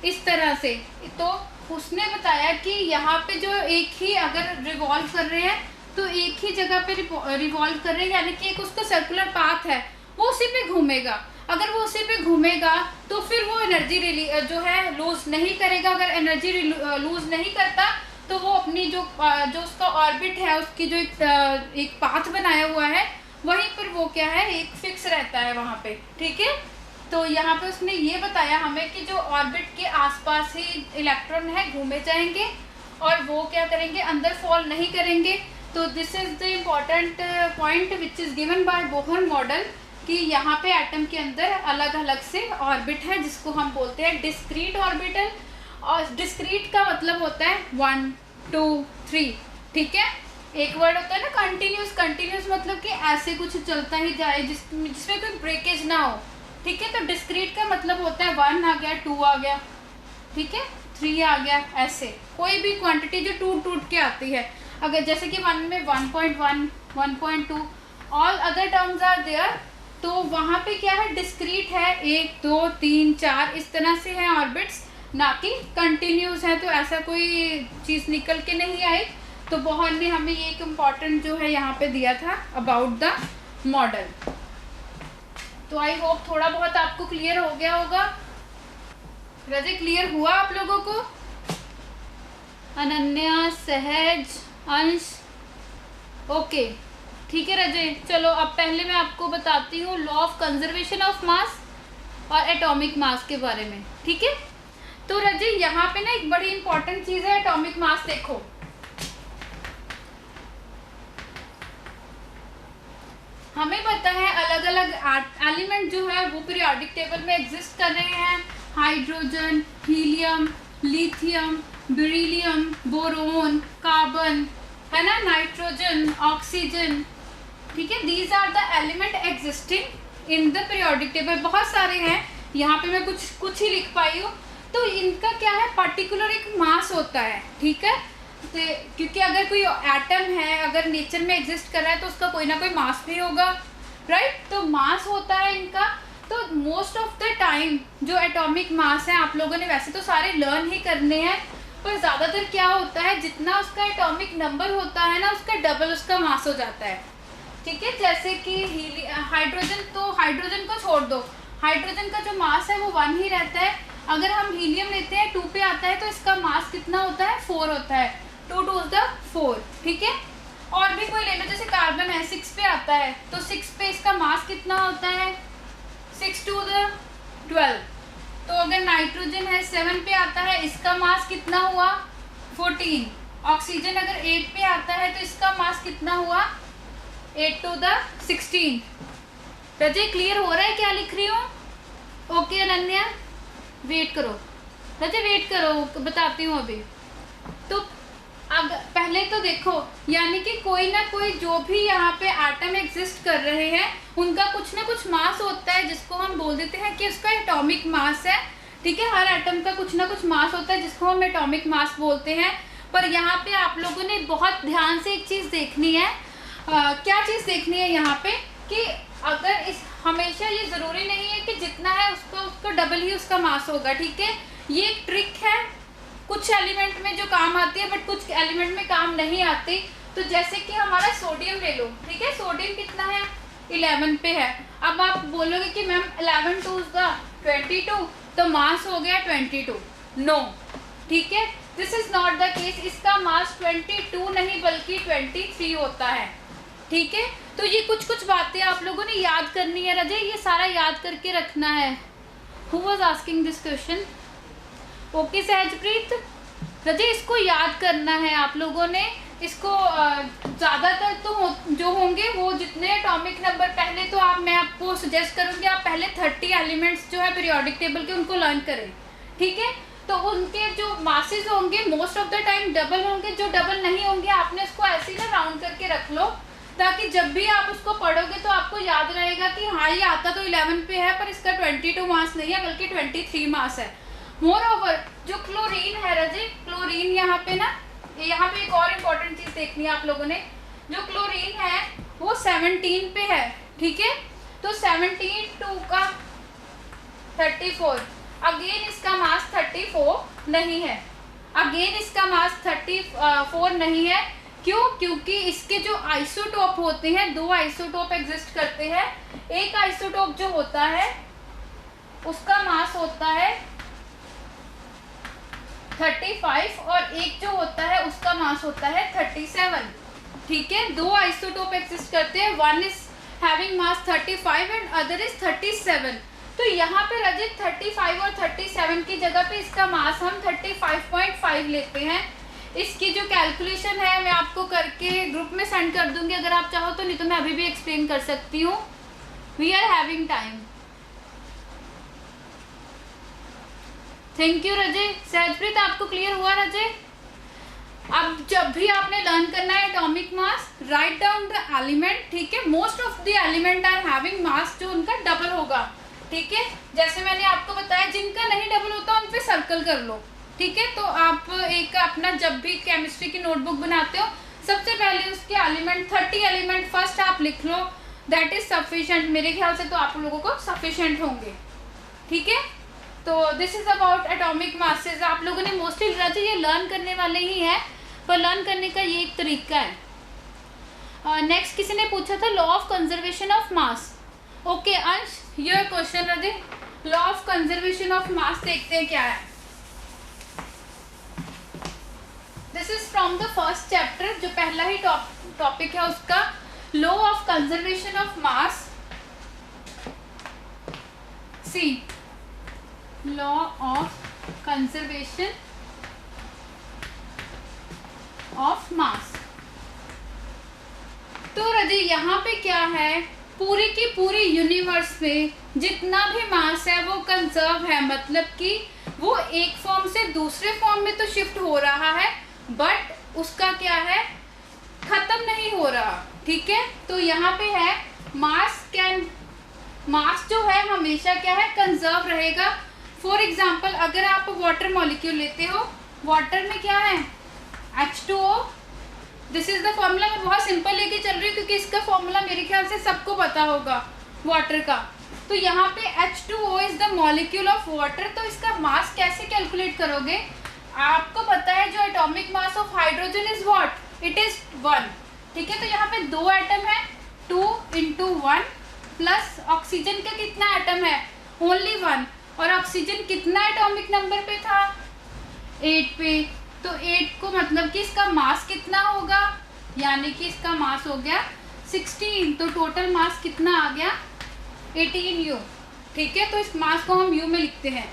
इस तरह से। तो उसने बताया कि यहाँ पे जो एक ही अगर रिवॉल्व कर रहे हैं तो एक ही जगह पे रिवॉल्व कर रहे हैं, यानी कि एक उसका सर्कुलर पाथ है वो उसी पे घूमेगा। अगर वो उसी पे घूमेगा तो फिर वो एनर्जी जो है लूज नहीं करेगा। अगर एनर्जी लूज नहीं करता तो वो अपनी जो उसका ऑर्बिट है उसकी जो एक पाथ बनाया हुआ है वहीं पर वो क्या है, एक फिक्स रहता है वहाँ पे। ठीक है, तो यहाँ पे उसने ये बताया हमें कि जो ऑर्बिट के आसपास ही इलेक्ट्रॉन है घूमे जाएंगे और वो क्या करेंगे, अंदर फॉल नहीं करेंगे। तो this is the important point which is given by Bohr model कि यहाँ पे एटम के अंदर अलग अलग से ऑर्बिट है जिसको हम बोलते हैं डिस्क्रीट ऑर्बिटल। और डिस्क्रीट का मतलब होता है 1 2 3। ठीक है, एक वर्ड होता है ना कंटिन्यूस मतलब कि ऐसे कुछ चलता ही जाए जिसमें कोई ब्रेकेज ना हो। ठीक है, तो डिस्क्रीट का मतलब होता है 1 आ गया, 2 आ गया, ठीक है, 3 आ गया, ऐसे कोई भी क्वांटिटी जो टूट के आती है। अगर जैसे कि 1 में 1.1 1.2 all other terms are there, तो वहाँ पे क्या है, डिस्क्रीट है, 1 2 3 4 इस तरह से है ऑर्बिट्स, ना कि कंटिन्यूस है। तो ऐसा कोई चीज़ निकल के नहीं आई। तो बोहर ने हमें ये एक इम्पॉर्टेंट जो है यहाँ पे दिया था अबाउट द मॉडल। तो आई होप थोड़ा बहुत आपको क्लियर हो गया होगा। रजे क्लियर हुआ आप लोगों को? अनन्या, सहज, अंश, ओके, ठीक है रजे। चलो अब पहले मैं आपको बताती हूँ लॉ ऑफ कंजर्वेशन ऑफ मास और एटॉमिक मास के बारे में। ठीक है, तो रजे यहाँ पे ना एक बड़ी इंपॉर्टेंट चीज़ है एटॉमिक मास। देखो हमें पता है अलग अलग एलिमेंट जो है वो पीरियोडिक टेबल में एग्जिस्ट कर रहे हैं। Hydrogen, helium, lithium, beryllium, boron, carbon, है ना, नाइट्रोजन, ऑक्सीजन। ठीक है, these are the element existing in the periodic table. बहुत सारे हैं, यहाँ पे मैं कुछ ही लिख पाई हूँ। तो इनका क्या है, पर्टिकुलर एक मास होता है। ठीक है, क्योंकि अगर कोई एटम है, अगर नेचर में एग्जिस्ट कर रहा है तो उसका कोई ना कोई मास भी होगा, राइट। तो मास होता है इनका। तो मोस्ट ऑफ द टाइम जो एटॉमिक मास है आप लोगों ने वैसे तो सारे लर्न ही करने हैं, पर ज़्यादातर क्या होता है, जितना उसका एटॉमिक नंबर होता है ना उसका डबल उसका मास हो जाता है, ठीक है। जैसे कि हाइड्रोजन, तो हाइड्रोजन को छोड़ दो, हाइड्रोजन का जो मास है वो 1 ही रहता है। अगर हम हीलियम लेते हैं 2 पे आता है तो इसका मास कितना होता है, 4 होता है, 2 2 4, ठीक है। और भी कोई ले लो, जैसे कार्बन है 6 पे आता है तो 6 पे इसका मास कितना होता है, 6 2 12। तो अगर नाइट्रोजन है 7 पे आता है, इसका मास कितना हुआ, 14। ऑक्सीजन अगर 8 पे आता है तो इसका मास कितना हुआ, 8 2 16। रजय क्लियर हो रहा है क्या लिख रही हूँ? ओके अनन्या, वेट करो रजय, वेट करो, बताती हूँ अभी। तो अगर पहले तो देखो, यानी कि कोई ना कोई जो भी यहाँ पे एटम एग्जिस्ट कर रहे हैं उनका कुछ ना कुछ मास होता है जिसको हम बोल देते हैं कि उसका एटॉमिक मास है, ठीक है। हर एटम का कुछ ना कुछ मास होता है जिसको हम एटॉमिक मास बोलते हैं। पर यहाँ पे आप लोगों ने बहुत ध्यान से एक चीज़ देखनी है। क्या चीज़ देखनी है यहाँ पे, कि अगर इस हमेशा ये ज़रूरी नहीं है कि जितना है उसका डबल ही उसका मास होगा, ठीक है। ये एक ट्रिक है, कुछ एलिमेंट में जो काम आती है बट कुछ एलिमेंट में काम नहीं आती। तो जैसे कि हमारा सोडियम ले लो, ठीक है। सोडियम कितना है, 11 पे है। अब आप बोलोगे कि मैम 11 2 22, तो मास हो गया 22। नो, ठीक है, this is not the case. इसका मास 22 नहीं बल्कि 23 होता है, ठीक है। तो ये कुछ बातें आप लोगों ने याद करनी है रजय, ये सारा याद करके रखना है। Who was asking this question? Okay Sahajpreet, Rajay इसको याद करना है आप लोगों ने। इसको ज़्यादातर तो जो होंगे वो जितने एटॉमिक नंबर, पहले तो मैं आपको सजेस्ट करूँगी आप पहले 30 एलिमेंट्स जो है पीरियोडिक टेबल के उनको लर्न करें, ठीक है। तो उनके जो मासेस होंगे most of the time double होंगे, जो डबल नहीं होंगे आपने उसको ऐसे ही ना राउंड करके रख लो, ताकि जब भी आप उसको पढ़ोगे तो आपको याद रहेगा कि हाँ ये आता तो 11 पे है पर इसका 22 मास नहीं है बल्कि 23 मास है। मोर ओवर जो क्लोरीन है रजय, क्लोरीन यहाँ पे ना, यहाँ पे एक और इम्पोर्टेंट चीज़ देखनी है आप लोगों ने। जो क्लोरीन है वो 17 पे है, ठीक है। तो 17 2 का 34, अगेन इसका मास 34 नहीं है, अगेन इसका मास 34 नहीं है। क्यों? क्योंकि इसके जो आइसोटोप होते हैं, 2 आइसोटोप एग्जिस्ट करते हैं। एक आइसोटोप जो होता है उसका मास होता है 35 और एक जो होता है उसका मास होता है 37, ठीक है। 2 आइसोटोप एग्जिस्ट करते हैं, one is having mass 35 and other is 37। तो यहाँ पे रजित 35 और 37 की जगह पे इसका मास हम 35.5 लेते हैं। इसकी जो कैलकुलेशन है मैं आपको करके ग्रुप में सेंड कर दूंगी अगर आप चाहो तो, नहीं तो मैं अभी भी एक्सप्लेन कर सकती हूँ। We are having time. Thank you Rajay. Sahajpreet आपको क्लियर हुआ रजय? अब जब भी आपने लर्न करना है atomic mass, right down the element, ठीक है। Most of the element are having mass जो उनका डबल होगा, ठीक है। जैसे मैंने आपको बताया जिनका नहीं डबल होता उन पे सर्कल कर लो, ठीक है। तो आप एक अपना जब भी केमिस्ट्री की नोटबुक बनाते हो सबसे पहले उसके एलिमेंट 30 एलिमेंट फर्स्ट आप लिख लो, दैट इज सफिशिएंट। मेरे ख्याल से तो आप लोगों को सफिशिएंट होंगे, ठीक है। तो this is about atomic masses. आप लोगों ने मोस्टली ये लर्न करने वाले ही हैं, पर लर्न करने का ये एक तरीका है। नेक्स्ट किसी ने पूछा था law of conservation of mass. Okay Ansh, your question Rajay, law of conservation of mass देखते हैं क्या है। This is from the first chapter, जो पहला ही टॉपिक है उसका, law of conservation of mass. See, law of conservation of mass. तो रजी यहाँ पे क्या है, पूरी की पूरी यूनिवर्स में जितना भी मास है वो कंजर्व है, मतलब कि वो एक फॉर्म से दूसरे फॉर्म में तो शिफ्ट हो रहा है बट उसका क्या है, खत्म नहीं हो रहा, ठीक है। तो यहाँ पे है मास जो है हमेशा क्या है, कंजर्व रहेगा। फॉर एग्जाम्पल अगर आप वाटर मॉलिक्यूल लेते हो, वाटर में क्या है, H2O, this is the formula. मैं बहुत सिंपल लेके चल रही हूँ क्योंकि इसका फॉर्मूला मेरे ख्याल से सबको पता होगा वाटर का। तो यहाँ पे H2O is the molecule of water. तो इसका मास कैसे कैलकुलेट करोगे? आपको पता है जो atomic mass of hydrogen is what? It is 1। ठीक है, तो यहाँ पे 2 एटम है, 2 × 1 प्लस ऑक्सीजन का कितना एटम है? ओनली 1। और ऑक्सीजन कितना एटॉमिक नंबर पे था? 8 पे। तो 8 को मतलब कि इसका मास कितना होगा? यानी कि इसका मास हो गया 16। तो टोटल मास कितना आ गया? 18 U। ठीक है, तो इस मास को हम U में लिखते हैं।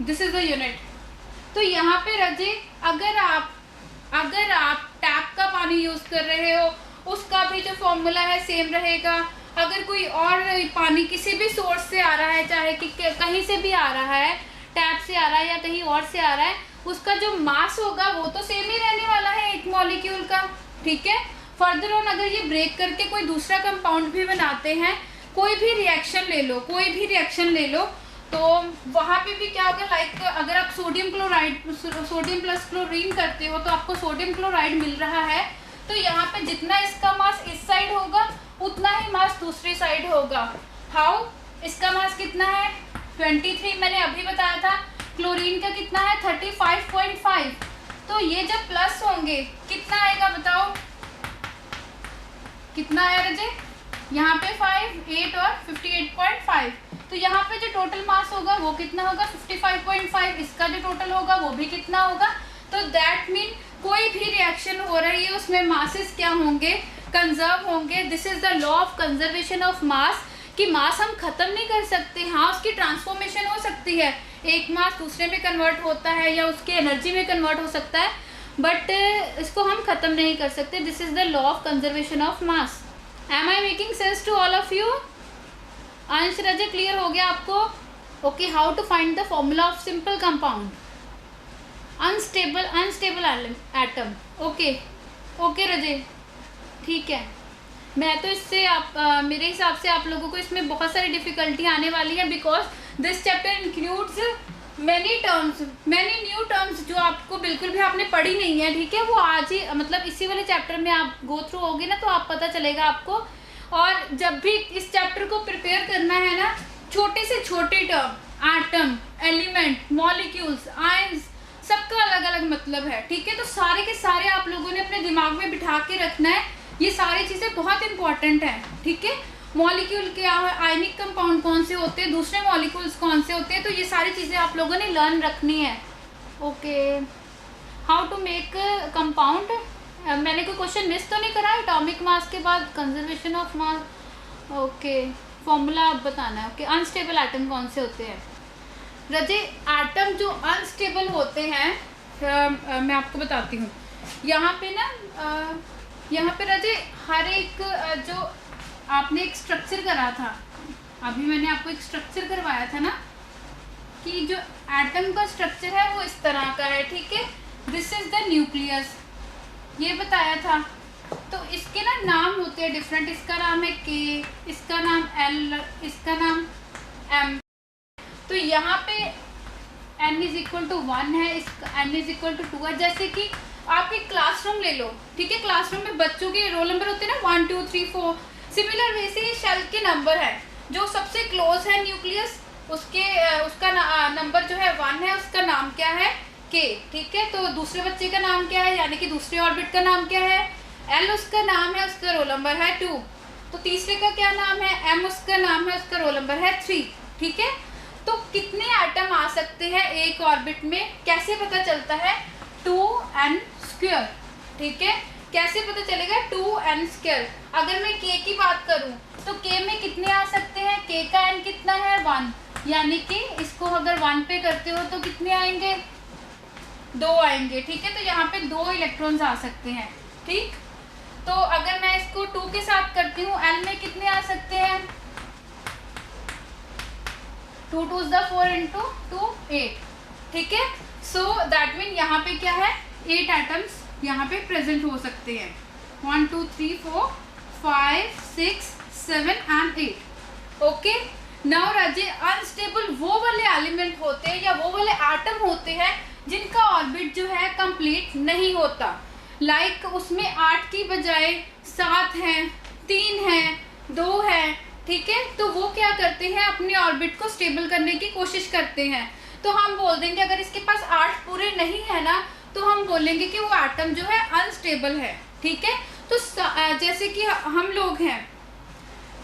This is the unit. तो यहाँ पे रजे, अगर आप टैप का पानी यूज कर रहे हो उसका भी जो फॉर्मूला है सेम रहेगा। अगर कोई और पानी किसी भी सोर्स से आ रहा है, चाहे कि कहीं से भी आ रहा है, टैप से आ रहा है या कहीं और से आ रहा है, उसका जो मास होगा वो तो सेम ही रहने वाला है एक मॉलिक्यूल का। ठीक है, फर्दर ऑन अगर ये ब्रेक करके कोई दूसरा कंपाउंड भी बनाते हैं, कोई भी रिएक्शन ले लो, तो वहाँ पे भी क्या होगा? लाइक अगर आप सोडियम प्लस क्लोरीन करते हो तो आपको सोडियम क्लोराइड मिल रहा है। तो यहाँ पे जितना इसका मास इस साइड होगा उतना ही मास दूसरी साइड होगा। हाउ? इसका मास कितना है? 23 मैंने अभी बताया था। क्लोरीन का कितना है? 35.5। तो ये जब प्लस होंगे कितना आएगा बताओ? कितना आया रजे? यहाँ पे 5, 8 और 58.5। तो यहाँ पे जो टोटल मास होगा वो कितना होगा? 55.5। इसका जो टोटल होगा वो भी कितना होगा? तो दैट मीन कोई भी रिएक्शन हो रही है उसमें मासेस क्या होंगे? कंजर्व होंगे। This is the law of conservation of मास, कि मास हम खत्म नहीं कर सकते। हाँ, उसकी ट्रांसफॉर्मेशन हो सकती है, एक मास दूसरे में कन्वर्ट होता है या उसके एनर्जी में कन्वर्ट हो सकता है, बट इसको हम खत्म नहीं कर सकते। This is the law of conservation of mass. Am I making sense to all of you? Ansh, Raje, clear हो गया आपको? Okay, how to find the formula of simple compound? Unstable atom. Okay Raje, ठीक है। मैं तो इससे मेरे हिसाब से आप लोगों को इसमें बहुत सारी डिफिकल्टी आने वाली है, because this chapter includes many new terms जो आपको बिल्कुल भी आपने पढ़ी नहीं है। ठीक है, वो आज ही मतलब इसी वाले चैप्टर में आप गो थ्रू होगे ना तो आप पता चलेगा आपको। और जब भी इस चैप्टर को प्रिपेयर करना है ना, छोटे से छोटे term, atom, element, molecules, ions, सबका अलग अलग मतलब है। ठीक है, तो सारे के सारे आप लोगों ने अपने दिमाग में बिठा के रखना है। ये सारी चीज़ें बहुत इंपॉर्टेंट हैं। ठीक है, मॉलिक्यूल क्या है, आयनिक कंपाउंड कौन से होते हैं, दूसरे मॉलिक्यूल्स कौन से होते हैं, तो ये सारी चीज़ें आप लोगों ने लर्न रखनी है। Okay, how to make compound? मैंने कोई क्वेश्चन मिस तो नहीं करा? एटॉमिक मास के बाद conservation of mass. Okay, formula आप बताना है। ओके, अनस्टेबल एटम कौन से होते हैं? रजे, एटम जो अनस्टेबल होते हैं मैं आपको बताती हूँ। यहाँ पे ना यहाँ पे रजे हर एक जो आपने एक स्ट्रक्चर करा था, अभी मैंने आपको एक स्ट्रक्चर करवाया था ना, कि जो एटम का स्ट्रक्चर है वो इस तरह का है। ठीक है, दिस इज द न्यूक्लियस, ये बताया था। तो इसके ना नाम होते हैं डिफरेंट। इसका नाम है के, इसका नाम एल, इसका नाम एम। तो यहाँ पे n = 1 है, इसका n = 2 है। जैसे कि आप एक क्लासरूम ले लो। ठीक है, क्लासरूम में बच्चों के रोल नंबर होते हैं ना, 1 2 3 4। सिमिलर वैसे ही शेल के नंबर है, जो सबसे क्लोज है न्यूक्लियस उसका नंबर जो है 1 है, उसका नाम क्या है? के। ठीक है, तो दूसरे बच्चे का नाम क्या है, यानी कि दूसरे ऑर्बिट का नाम क्या है? एल उसका नाम है, उसका रोल नंबर है 2। तो तीसरे का क्या नाम है? एम उसका नाम है, उसका रोल नंबर है 3। ठीक है, तो कितने एटम आ सकते हैं एक ऑर्बिट में, कैसे पता चलता है? 2n²। ठीक है, कैसे पता चलेगा? 2n²। अगर मैं k की बात करूं तो k में कितने आ सकते हैं? k का n कितना है? 1। यानी कि इसको अगर 1 पे करते हो तो कितने आएंगे? 2 आएंगे। ठीक है, तो यहाँ पे 2 इलेक्ट्रॉन्स आ सकते हैं। ठीक, तो अगर मैं इसको 2 के साथ करती हूँ, l में कितने आ सकते हैं? 2 2 = 4 × 2 8। ठीक है, सो दैट मीन यहाँ पे क्या है? 8 एटम्स यहाँ पे प्रेजेंट हो सकते हैं। 1 2 3 4 5 6 7 and 8। Okay, now Raje, unstable वो वाले एलिमेंट होते हैं या वो वाले एटम होते हैं जिनका ऑर्बिट जो है कंप्लीट नहीं होता। लाइक उसमें 8 की बजाय 7 हैं, 3 हैं, 2 है, ठीक है। तो वो क्या करते हैं, अपने ऑर्बिट को स्टेबल करने की कोशिश करते हैं। तो हम बोल देंगे अगर इसके पास 8 पूरे नहीं है ना, तो हम बोलेंगे कि वो एटम जो है अनस्टेबल है, ठीक है। तो जैसे कि हम लोग हैं,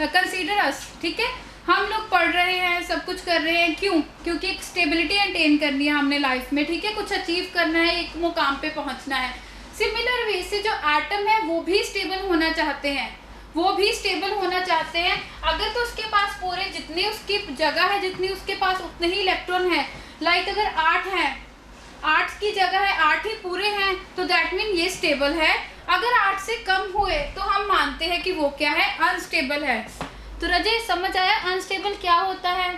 कंसीडर अस, ठीक है, हम लोग पढ़ रहे हैं, सब कुछ कर रहे हैं, क्यों? क्योंकि एक स्टेबिलिटी मेंटेन करनी है हमने लाइफ में, ठीक है, कुछ अचीव करना है, एक मुकाम पे पहुंचना है। सिमिलर वे से जो एटम है वो भी स्टेबल होना चाहते हैं, वो भी स्टेबल होना चाहते हैं। अगर तो उसके पास पूरे जितनी उसकी जगह है, जितनी उसके पास उतने ही इलेक्ट्रॉन है, लाइक अगर 8 है, 8 की जगह है 8 ही पूरे हैं, तो दैट मीन ये स्टेबल है। अगर 8 से कम हुए तो हम मानते हैं कि वो क्या है, अनस्टेबल है। तो रजे समझ आया अनस्टेबल क्या होता है?